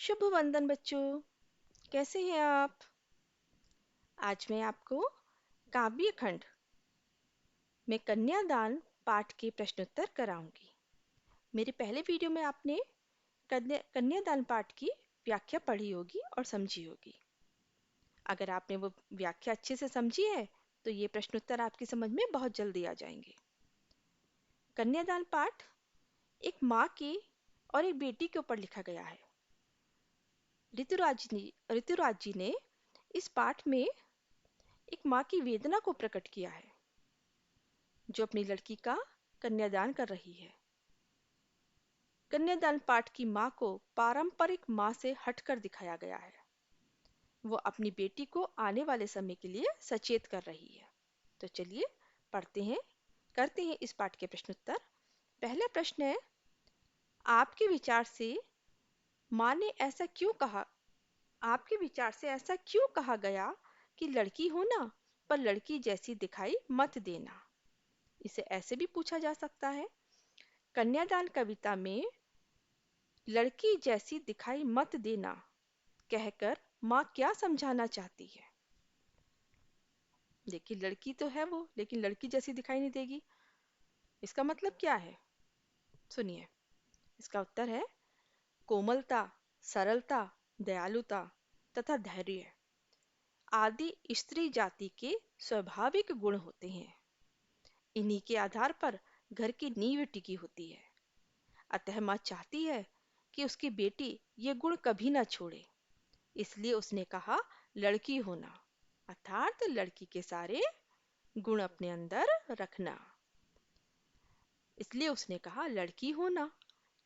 शुभ वंदन बच्चों, कैसे हैं आप? आज मैं आपको काव्य खंड में कन्यादान पाठ के प्रश्नोत्तर कराऊंगी। मेरे पहले वीडियो में आपने कन्यादान पाठ की व्याख्या पढ़ी होगी और समझी होगी। अगर आपने वो व्याख्या अच्छे से समझी है तो ये प्रश्नोत्तर आपकी समझ में बहुत जल्दी आ जाएंगे। कन्यादान पाठ एक माँ की और एक बेटी के ऊपर लिखा गया है। ऋतुराज जी ने इस पाठ में एक माँ की वेदना को प्रकट किया है जो अपनी लड़की का कन्यादान कर रही है। कन्यादान पाठ की माँ को पारंपरिक माँ से हटकर दिखाया गया है। वो अपनी बेटी को आने वाले समय के लिए सचेत कर रही है। तो चलिए पढ़ते हैं, करते हैं इस पाठ के प्रश्नोत्तर। पहला प्रश्न है, आपके विचार से माँ ने ऐसा क्यों कहा आपके विचार से ऐसा क्यों कहा गया कि लड़की होना पर लड़की जैसी दिखाई मत देना? इसे ऐसे भी पूछा जा सकता है, कन्यादान कविता में लड़की जैसी दिखाई मत देना कहकर माँ क्या समझाना चाहती है? देखिए, लड़की तो है वो, लेकिन लड़की जैसी दिखाई नहीं देगी। इसका मतलब क्या है? सुनिए, इसका उत्तर है कोमलता, सरलता, दयालुता तथा धैर्य आदि स्त्री जाति के स्वाभाविक गुण होते हैं। इन्हीं के आधार पर घर की नींव टिकी होती है। अतः माँ चाहती है कि उसकी बेटी ये गुण कभी ना छोड़े। इसलिए उसने कहा लड़की होना, अर्थात लड़की के सारे गुण अपने अंदर रखना। इसलिए उसने कहा लड़की होना,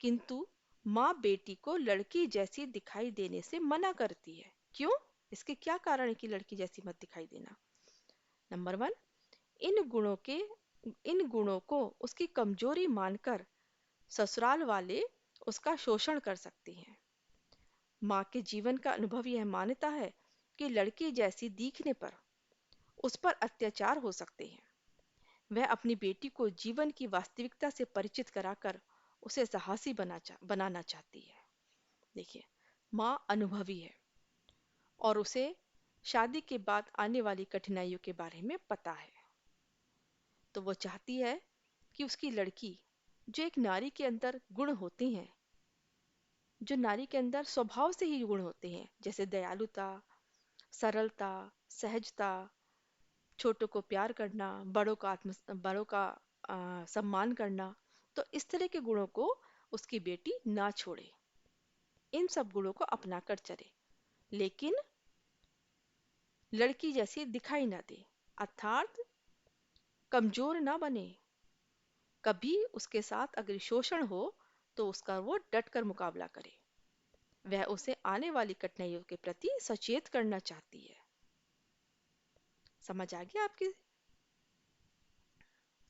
किंतु माँ बेटी को लड़की जैसी दिखाई देने से मना करती है। क्यों? इसके क्या कारण है कि लड़की जैसी मत दिखाई देना? नंबर वन, इन गुणों के इन गुणों को उसकी कमजोरी मानकर ससुराल वाले उसका शोषण कर सकते हैं। माँ के जीवन का अनुभव यह मानता है कि लड़की जैसी दिखने पर उस पर अत्याचार हो सकते हैं। वह अपनी बेटी को जीवन की वास्तविकता से परिचित कराकर उसे साहसी बनाना चाहती है। देखिए, माँ अनुभवी है और उसे शादी के बाद आने वाली कठिनाइयों के बारे में पता है। तो वो चाहती है कि उसकी लड़की, जो एक नारी के अंदर गुण होते हैं, जो नारी के अंदर स्वभाव से ही गुण होते हैं, जैसे दयालुता, सरलता, सहजता, छोटों को प्यार करना, बड़ों का सम्मान करना, तो इस तरह के गुणों को उसकी बेटी ना छोड़े, इन सब गुणों को अपना कर चले, लेकिन लड़की जैसी दिखाई ना दे, अर्थात कमजोर ना बने। कभी उसके साथ अगर शोषण हो तो उसका वो डट कर मुकाबला करे। वह उसे आने वाली कठिनाइयों के प्रति सचेत करना चाहती है। समझ आ गया आपकी?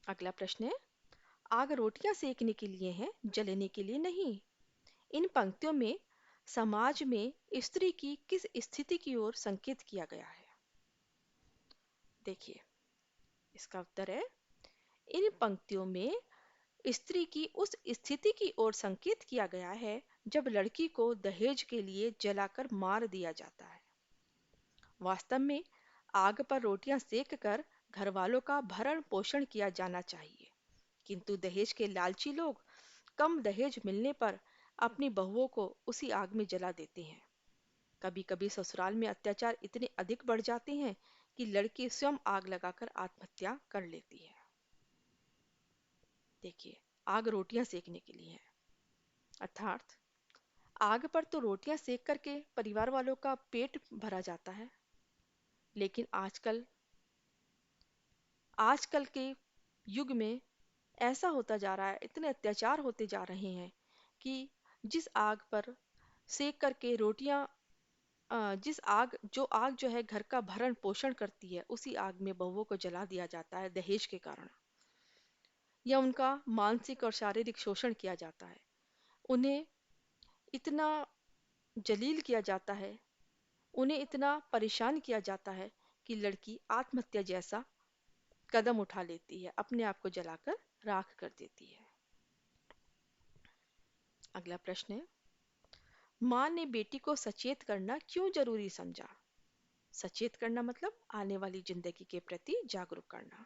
अगला प्रश्न है, आग रोटियां सेकने के लिए है, जलने के लिए नहीं। इन पंक्तियों में समाज में स्त्री की किस स्थिति की ओर संकेत किया गया है? देखिए, इसका उत्तर है, इन पंक्तियों में स्त्री की उस स्थिति की ओर संकेत किया गया है जब लड़की को दहेज के लिए जलाकर मार दिया जाता है। वास्तव में आग पर रोटियां सेक कर घर वालों का भरण पोषण किया जाना चाहिए, किंतु दहेज के लालची लोग कम दहेज मिलने पर अपनी बहुओं को उसी आग में जला देते हैं। कभी कभी ससुराल में अत्याचार इतने अधिक बढ़ जाते हैं कि लड़की स्वयं आग लगाकर आत्महत्या कर लेती है। देखिए, आग रोटियां सेकने के लिए है, अर्थात आग पर तो रोटियां सेक करके परिवार वालों का पेट भरा जाता है, लेकिन आजकल आजकल के युग में ऐसा होता जा रहा है, इतने अत्याचार होते जा रहे हैं कि जिस आग पर सेक करके रोटियां जो आग जो है घर का भरण पोषण करती है, उसी आग में बहुओं को जला दिया जाता है दहेज के कारण, या उनका मानसिक और शारीरिक शोषण किया जाता है। उन्हें इतना जलील किया जाता है, उन्हें इतना परेशान किया जाता है कि लड़की आत्महत्या जैसा कदम उठा लेती है, अपने आप को जलाकर राख कर देती है। अगला प्रश्न है, माँ ने बेटी को सचेत करना क्यों जरूरी समझा? सचेत करना मतलब आने वाली जिंदगी के प्रति जागरूक करना।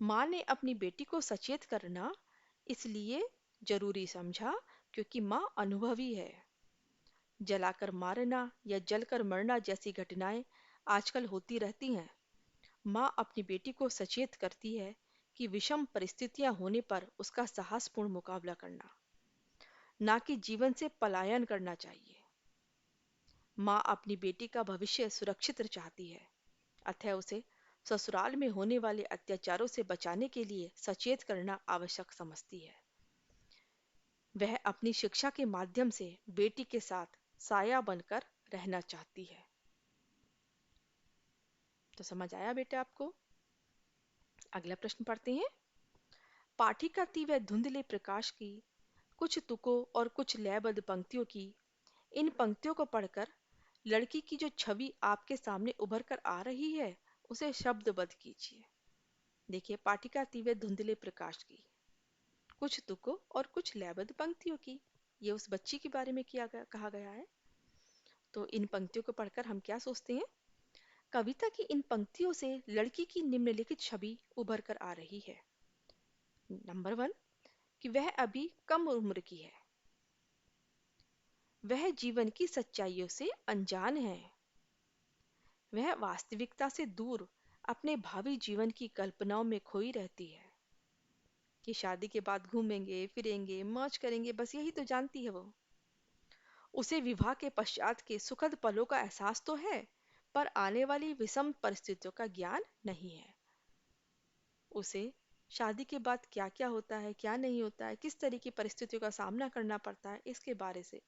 माँ ने अपनी बेटी को सचेत करना इसलिए जरूरी समझा क्योंकि माँ अनुभवी है। जलाकर मारना या जलकर मरना जैसी घटनाएं आजकल होती रहती हैं। माँ अपनी बेटी को सचेत करती है कि विषम परिस्थितियां होने पर उसका साहसपूर्ण मुकाबला करना, ना कि जीवन से पलायन करना चाहिए। माँ अपनी बेटी का भविष्य सुरक्षित चाहती है, अतः उसे ससुराल में होने वाले अत्याचारों से बचाने के लिए सचेत करना आवश्यक समझती है। वह अपनी शिक्षा के माध्यम से बेटी के साथ साया बनकर रहना चाहती है। तो समझ आया बेटे आपको? अगला प्रश्न पढ़ते हैं। पाठिका थी वह धुंधले प्रकाश की, कुछ तुकों और कुछ लयबद्ध पंक्तियों की। इन पंक्तियों को पढ़कर लड़की की जो छवि आपके सामने उभर कर आ रही है उसे शब्दबद्ध कीजिए। देखिए, पाठिका थी वह धुंधले प्रकाश की, कुछ तुकों और कुछ लयबद्ध पंक्तियों की। ये उस बच्ची के बारे में कहा गया है। तो इन पंक्तियों को पढ़कर हम क्या सोचते हैं? कविता की इन पंक्तियों से लड़की की निम्नलिखित छवि उभर कर आ रही है। नंबर 1, कि वह अभी कम उम्र की है। वह जीवन की सच्चाइयों से अनजान है। वह वास्तविकता से दूर अपने भावी जीवन की कल्पनाओं में खोई रहती है कि शादी के बाद घूमेंगे फिरेंगे मौज करेंगे, बस यही तो जानती है वो। उसे विवाह के पश्चात के सुखद पलों का एहसास तो है, पर आने वाली विषम परिस्थितियों का ज्ञान नहीं है। उसे शादी के बाद क्या क्या होता है, क्या नहीं होता है, किस तरह की परिस्थितियों का सामना करना पड़ता है, इसके बारे से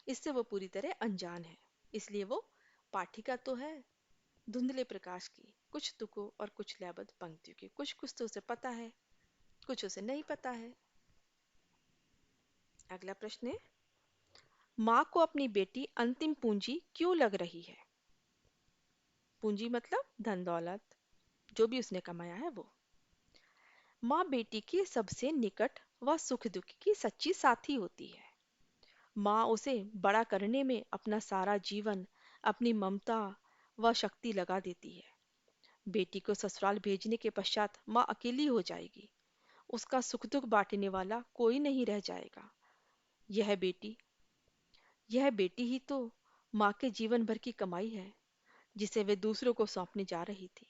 इससे वो पूरी तरह अनजान है। इसलिए वो पाठिका तो है धुंधले प्रकाश की, कुछ तुकों और कुछ लयबद्ध पंक्तियों की। कुछ कुछ तो उसे पता है, कुछ उसे नहीं पता है। अगला प्रश्न है, माँ को अपनी बेटी अंतिम पूंजी क्यों लग रही है? पूंजी मतलब धन दौलत, जो भी उसने कमाया है वो। माँ बेटी के सबसे निकट व सुख दुख की सच्ची साथी होती है। माँ उसे बड़ा करने में अपना सारा जीवन, अपनी ममता व शक्ति लगा देती है। बेटी को ससुराल भेजने के पश्चात माँ अकेली हो जाएगी। उसका सुख दुख बांटने वाला कोई नहीं रह जाएगा। यह बेटी यह बेटी ही तो माँ के जीवन भर की कमाई है, जिसे वे दूसरों को सौंपने जा रही थी।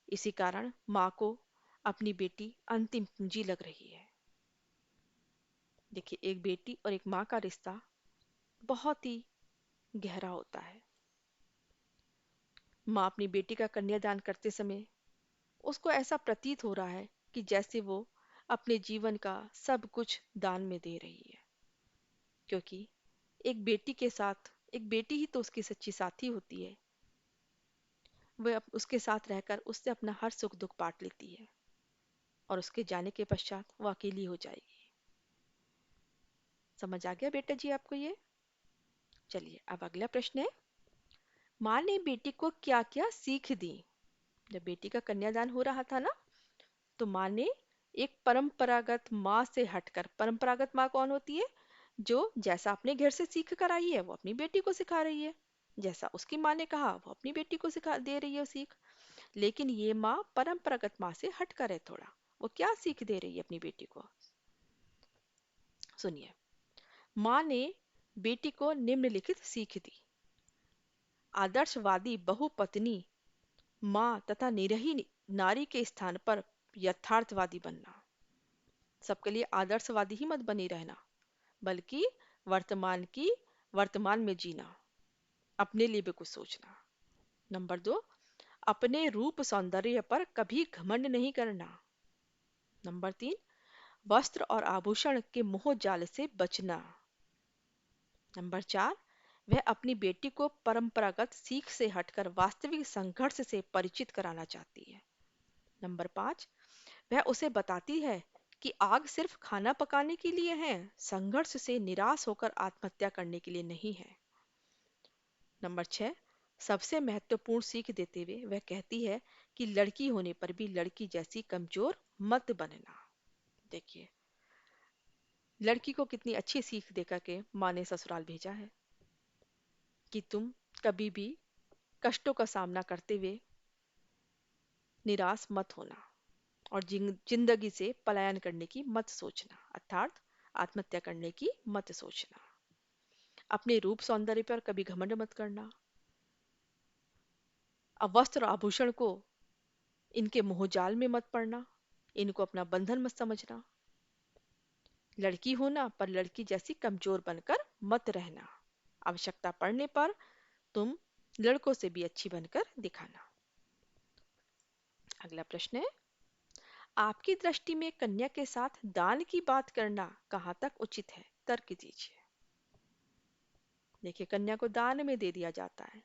इसी कारण माँ को अपनी बेटी अंतिम पूंजी लग रही है। देखिए, एक बेटी और एक माँ का रिश्ता बहुत ही गहरा होता है। माँ अपनी बेटी का कन्यादान करते समय उसको ऐसा प्रतीत हो रहा है कि जैसे वो अपने जीवन का सब कुछ दान में दे रही है, क्योंकि एक बेटी ही तो उसकी सच्ची साथी होती है। वह उसके साथ रहकर उससे अपना हर सुख दुख बांट लेती है और उसके जाने के पश्चात वो अकेली हो जाएगी। समझ आ गया बेटा जी आपको ये? चलिए, अब अगला प्रश्न है, माँ ने बेटी को क्या क्या सीख दी? जब बेटी का कन्यादान हो रहा था ना, तो माँ ने एक परंपरागत माँ से हटकर, परंपरागत माँ कौन होती है? जो जैसा अपने घर से सीख कर आई है वो अपनी बेटी को सिखा रही है, जैसा उसकी माँ ने कहा वो अपनी बेटी को सिखा दे रही है सीख। लेकिन ये माँ परंपरागत माँ से हटकर है थोड़ा। वो क्या सीख दे रही है अपनी बेटी को? सुनिए, माँ ने बेटी को निम्नलिखित सीख दी। आदर्शवादी बहुपत्नी माँ तथा निरही नारी के स्थान पर यथार्थवादी बनना। सबके लिए आदर्शवादी ही मत बनी रहना, बल्कि वर्तमान में जीना, अपने लिए भी कुछ सोचना। नंबर 2, अपने रूप सौंदर्य पर कभी घमंड नहीं करना। नंबर 3, वस्त्र और आभूषण के मोह जाल से बचना। नंबर 4, वह अपनी बेटी को परंपरागत सीख से हटकर वास्तविक संघर्ष से परिचित कराना चाहती है। नंबर 5, वह उसे बताती है कि आग सिर्फ खाना पकाने के लिए है, संघर्ष से निराश होकर आत्महत्या करने के लिए नहीं है। नंबर 6, सबसे महत्वपूर्ण सीख देते हुए वह कहती है कि लड़की होने पर भी लड़की जैसी कमजोर मत बनना। देखिए, लड़की को कितनी अच्छी सीख देकर के माँ ने ससुराल भेजा है कि तुम कभी भी कष्टों का सामना करते हुए निराश मत होना और जिंदगी से पलायन करने की मत सोचना, अर्थात आत्महत्या करने की मत सोचना। अपने रूप सौंदर्य पर कभी घमंड मत करना। अब वस्त्र और आभूषण को इनके मोहजाल में मत पड़ना, इनको अपना बंधन मत समझना। लड़की होना पर लड़की जैसी कमजोर बनकर मत रहना। आवश्यकता पड़ने पर तुम लड़कों से भी अच्छी बनकर दिखाना। अगला प्रश्न है, आपकी दृष्टि में कन्या के साथ दान की बात करना कहाँ तक उचित है? तर्क दीजिए। देखिए, कन्या को दान में दे दिया जाता है,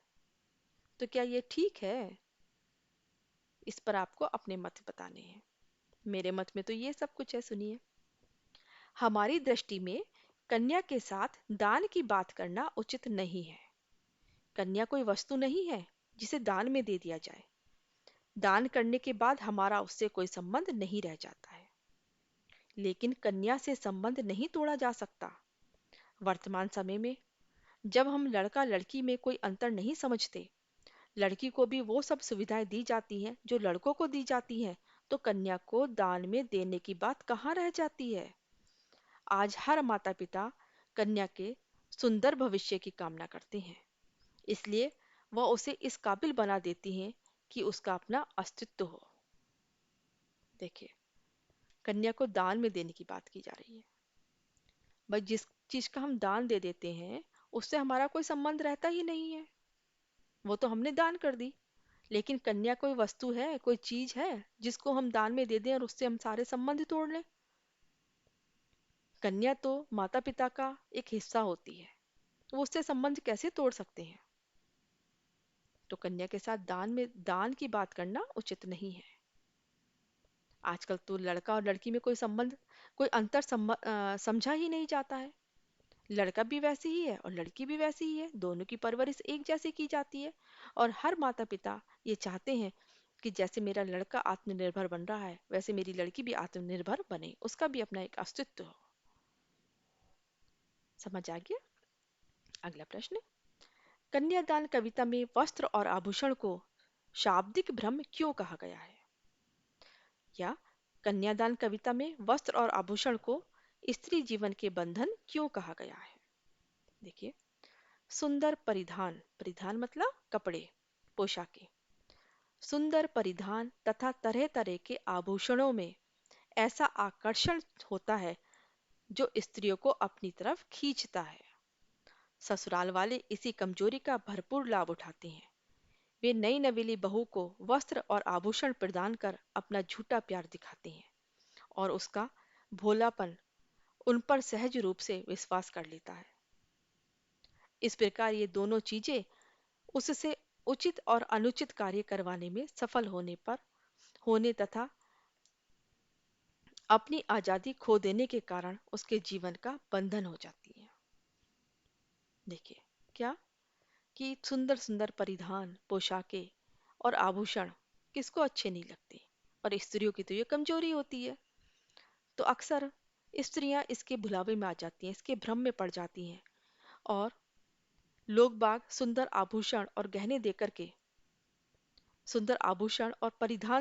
तो क्या ये ठीक है? इस पर आपको अपने मत बताने हैं। मेरे मत में तो ये सब कुछ है, सुनिए। हमारी दृष्टि में कन्या के साथ दान की बात करना उचित नहीं है। कन्या कोई वस्तु नहीं है जिसे दान में दे दिया जाए। दान करने के बाद हमारा उससे कोई संबंध नहीं रह जाता है, लेकिन कन्या से संबंध नहीं तोड़ा जा सकता। वर्तमान समय में जब हम लड़का लड़की में कोई अंतर नहीं समझते, लड़की को भी वो सब सुविधाएं दी जाती हैं जो लड़कों को दी जाती हैं, तो कन्या को दान में देने की बात कहाँ रह जाती है? आज हर माता पिता कन्या के सुंदर भविष्य की कामना करते हैं, इसलिए वह उसे इस काबिल बना देती हैं कि उसका अपना अस्तित्व हो। देखिए, कन्या को दान में देने की बात की जा रही है। भाई, जिस चीज का हम दान दे देते हैं उससे हमारा कोई संबंध रहता ही नहीं है, वो तो हमने दान कर दी। लेकिन कन्या कोई वस्तु है, कोई चीज है जिसको हम दान में दे दें और उससे हम सारे संबंध तोड़ लें? कन्या तो माता पिता का एक हिस्सा होती है, तो वो उससे संबंध कैसे तोड़ सकते हैं? तो कन्या के साथ दान की बात करना उचित नहीं है। आजकल तो लड़का और लड़की में कोई संबंध, कोई अंतर समझा ही नहीं जाता है। लड़का भी वैसे ही है और लड़की भी वैसी ही है, दोनों की परवरिश एक जैसे की जाती है। और हर माता पिता ये चाहते हैं कि जैसे मेरा लड़का आत्मनिर्भर बन रहा है, वैसे मेरी लड़की भी आत्मनिर्भर बने, उसका भी अपना एक अस्तित्व हो। समझ आ गया? अगला प्रश्न, कन्यादान कविता में वस्त्र और आभूषण को शाब्दिक भ्रम क्यों कहा गया है? या कन्यादान कविता में वस्त्र और आभूषण को स्त्री जीवन के बंधन क्यों कहा गया है? देखिए, सुंदर परिधान, परिधान मतलब कपड़े, पोशाकें, सुंदर परिधान तथा तरह तरह के आभूषणों में ऐसा आकर्षण होता है जो स्त्रियों को अपनी तरफ खींचता है। ससुराल वाले इसी कमजोरी का भरपूर लाभ उठाते हैं। वे नई नवेली बहू को वस्त्र और आभूषण प्रदान कर अपना झूठा प्यार दिखाते हैं और उसका भोलापन उन पर सहज रूप से विश्वास कर लेता है। इस प्रकार ये दोनों चीजें उससे उचित और अनुचित कार्य करवाने में सफल होने तथा अपनी आजादी खो देने के कारण उसके जीवन का बंधन हो जाती है। देखिए, क्या कि सुंदर सुंदर परिधान, पोशाकें और आभूषण किसको अच्छे नहीं लगते, और स्त्रियों की तो ये कमजोरी होती है। तो अक्सर स्त्रियां इसके भुलावे में आ जाती हैं, इसके भ्रम में पड़ जाती हैं, और लोग बाग सुंदर आभूषण और परिधान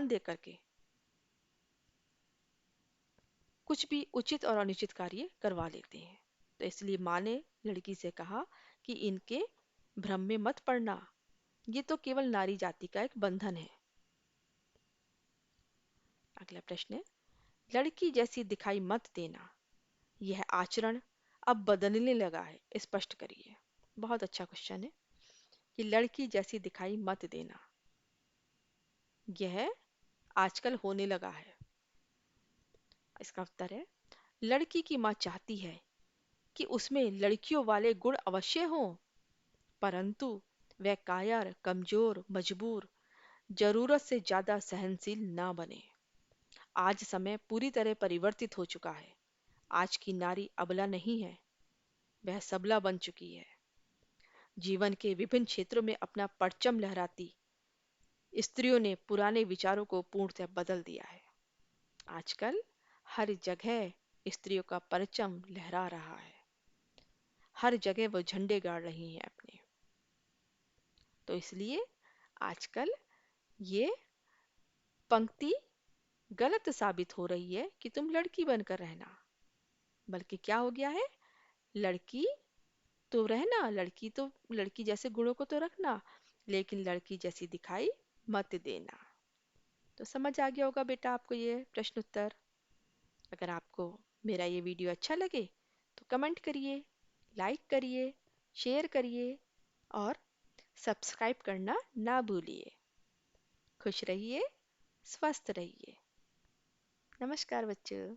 देकर के कुछ भी उचित और अनुचित कार्य करवा लेते हैं। तो इसलिए माँ ने लड़की से कहा कि इनके भ्रम में मत पड़ना, ये तो केवल नारी जाति का एक बंधन है। अगला प्रश्न है, लड़की जैसी दिखाई मत देना, यह आचरण अब बदलने लगा है, स्पष्ट करिए। बहुत अच्छा क्वेश्चन है कि लड़की जैसी दिखाई मत देना, यह आजकल होने लगा है। इसका उत्तर है, लड़की की माँ चाहती है कि उसमें लड़कियों वाले गुण अवश्य हों, परंतु वह कायर, कमजोर, मजबूर, जरूरत से ज्यादा सहनशील ना बने। आज समय पूरी तरह परिवर्तित हो चुका है। आज की नारी अबला नहीं है, वह सबला बन चुकी है। जीवन के विभिन्न क्षेत्रों में अपना परचम लहराती स्त्रियों ने पुराने विचारों को पूर्णतः बदल दिया है। आजकल हर जगह स्त्रियों का परचम लहरा रहा है, हर जगह वो झंडे गाड़ रही हैं अपने। तो इसलिए आजकल ये पंक्ति गलत साबित हो रही है कि तुम लड़की बनकर रहना, बल्कि क्या हो गया है, लड़की तो रहना, लड़की तो लड़की जैसे गुणों को तो रखना, लेकिन लड़की जैसी दिखाई मत देना। तो समझ आ गया होगा बेटा आपको ये प्रश्न उत्तर। अगर आपको मेरा ये वीडियो अच्छा लगे तो कमेंट करिए, लाइक करिए, शेयर करिए और सब्सक्राइब करना ना भूलिए। खुश रहिए, स्वस्थ रहिए। नमस्कार बच्चों।